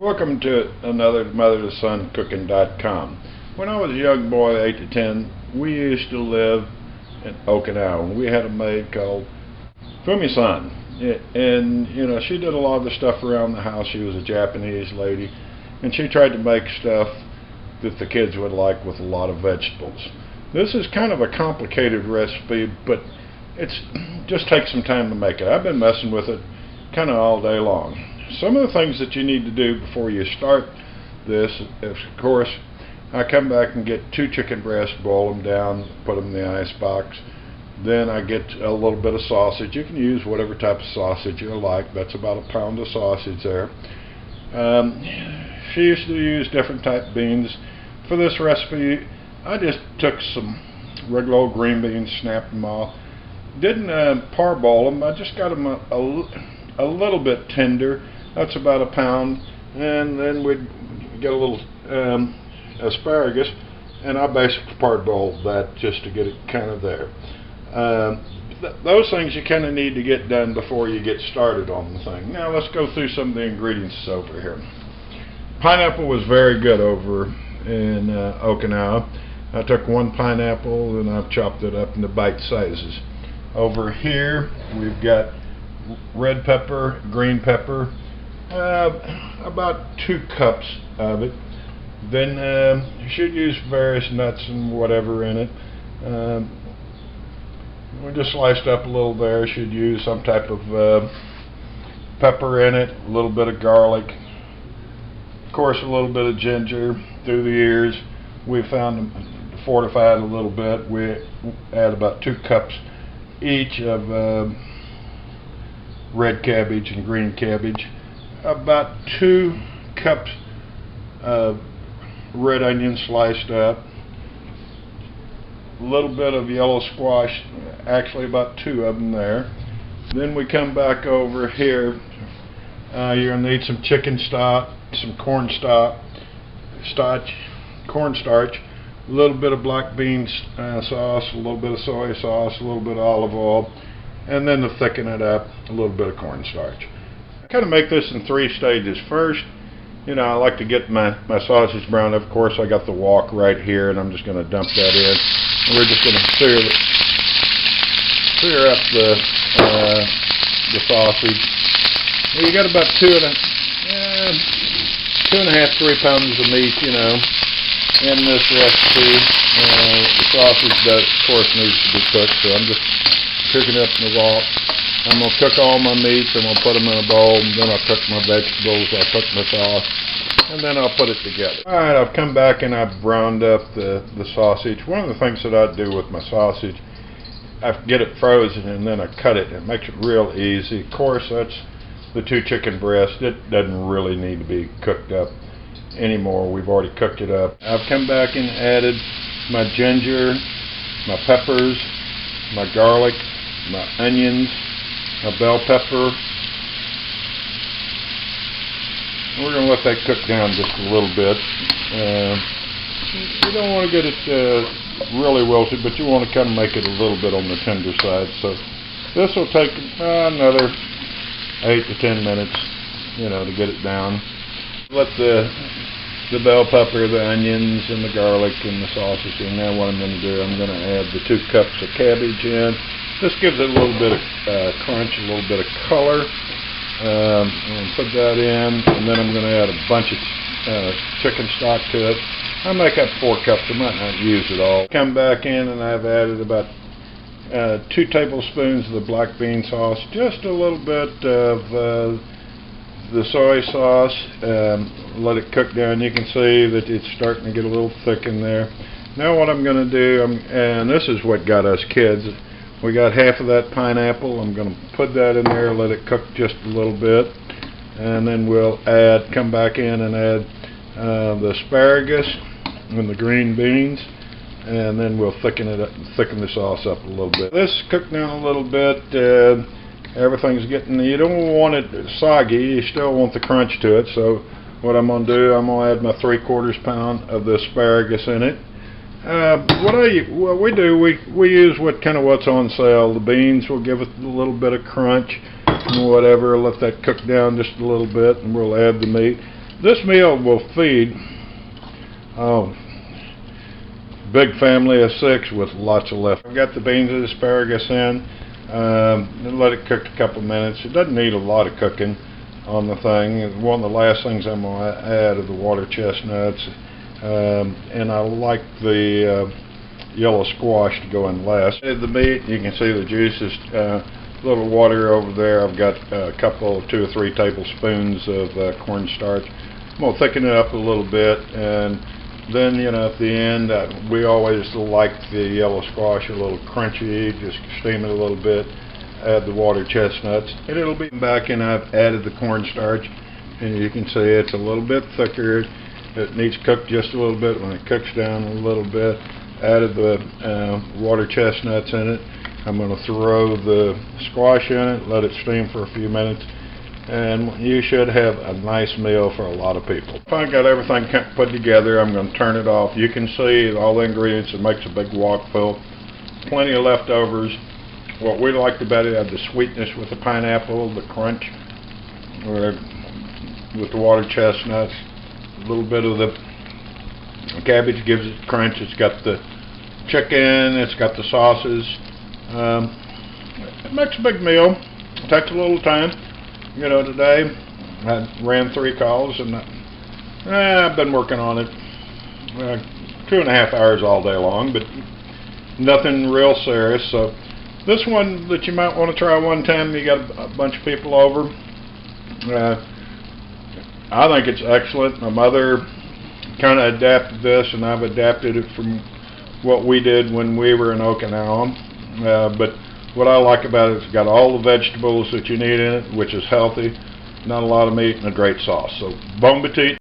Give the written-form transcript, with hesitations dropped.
Welcome to another mother-to-son-cooking.com. When I was a young boy, 8 to 10, we used to live in Okinawa. We had a maid called Fumi-Son. And, she did a lot of the stuff around the house. She was a Japanese lady. And she tried to make stuff that the kids would like with a lot of vegetables. This is kind of a complicated recipe, but it's just takes some time to make it. I've been messing with it kind of all day long. Some of the things that you need to do before you start this is, of course, I come back and get 2 chicken breasts, boil them down, put them in the ice box. Then I get a little bit of sausage. You can use whatever type of sausage you like. That's about a pound of sausage there. She used to use different type beans. For this recipe, I just took some regular old green beans, snapped them off. Didn't parboil them. I just got them a little bit tender. That's about a pound. And then we'd get a little asparagus, and I basically parboiled that just to get it kind of there. Those things you kind of need to get done before you get started on the thing. Now let's go through some of the ingredients over here. Pineapple was very good over in Okinawa. I took 1 pineapple and I've chopped it up into bite sizes. Over here we've got red pepper, green pepper, about 2 cups of it. Then you should use various nuts and whatever in it. We just sliced up a little there. Should use some type of pepper in it, a little bit of garlic, of course a little bit of ginger. Through the years we found them fortified a little bit. We add about 2 cups each of red cabbage and green cabbage, about 2 cups of red onion sliced up, a little bit of yellow squash, actually about 2 of them there. Then we come back over here. You're going to need some chicken stock, some cornstarch, a little bit of black bean sauce, a little bit of soy sauce, a little bit of olive oil, and then to thicken it up, a little bit of cornstarch. I kind of make this in 3 stages. First, I like to get my sausage browned. Of course, I got the wok right here, and I'm just going to dump that in. And we're just going to sear up the sausage. Well, you got about 2.5, 3 pounds of meat, in this recipe. The sausage does, of course, needs to be cooked, so I'm just cooking up in the wok. I'm going to cook all my meats, and I'll put them in a bowl, and then I'll cook my vegetables, I'll cook my sauce, and then I'll put it together. Alright, I've come back and I've browned up the sausage. One of the things that I do with my sausage, I get it frozen and then I cut it. It makes it real easy. Of course, that's the 2 chicken breasts. It doesn't really need to be cooked up anymore. We've already cooked it up. I've come back and added my ginger, my peppers, my garlic, my onions, my bell pepper. We're going to let that cook down just a little bit. You don't want to get it really wilted, but you want to kind of make it a little bit on the tender side. So this will take another 8 to 10 minutes, to get it down. Let the bell pepper, the onions, and the garlic, and the sausage in. Now what I'm going to do, I'm going to add the 2 cups of cabbage in. This gives it a little bit of crunch, a little bit of color. And put that in, and then I'm going to add a bunch of chicken stock to it. I make up 4 cups. I might not use it all. Come back in, and I've added about 2 tablespoons of the black bean sauce, just a little bit of the soy sauce. Let it cook down. You can see that it's starting to get a little thick in there. Now what I'm going to do, and this is what got us kids, we got half of that pineapple. I'm going to put that in there, let it cook just a little bit, and then we'll come back in and add the asparagus and the green beans, and then we'll thicken the sauce up a little bit. This cooked down a little bit. Everything's getting, you don't want it soggy, you still want the crunch to it. So what I'm going to do, I'm going to add my 3/4 pound of the asparagus in it. What we do, we use what's on sale. The beans will give it a little bit of crunch and whatever. Let that cook down just a little bit, and we'll add the meat. This meal will feed big family of 6 with lots of left. I've got the beans and asparagus in, and let it cook a couple minutes. It doesn't need a lot of cooking on the thing. One of the last things I'm going to add are the water chestnuts, and I like the yellow squash to go in last. The meat, you can see the juices, little water over there. I've got a couple, 2 or 3 tablespoons of cornstarch. I'm going to thicken it up a little bit, and then, you know, at the end, we always like the yellow squash a little crunchy. Just steam it a little bit, add the water chestnuts, and it'll be back. And I've added the cornstarch, and you can see it's a little bit thicker. It needs cooked just a little bit. When it cooks down a little bit, added the water chestnuts in it. I'm going to throw the squash in it, let it steam for a few minutes, and you should have a nice meal for a lot of people. If I got everything put together, I'm going to turn it off. You can see all the ingredients. It makes a big wok full. Plenty of leftovers. What we liked about it, had the sweetness with the pineapple, the crunch with the water chestnuts, a little bit of the cabbage gives it crunch. It's got the chicken, it's got the sauces. It makes a big meal. It takes a little time. You know, today I ran 3 calls, and I've been working on it 2.5 hours all day long, but nothing real serious. So this one that you might want to try one time, you got a bunch of people over. I think it's excellent. My mother kind of adapted this, and I've adapted it from what we did when we were in Okinawa. But what I like about it, it's got all the vegetables that you need in it, which is healthy, not a lot of meat, and a great sauce. So bon appetit.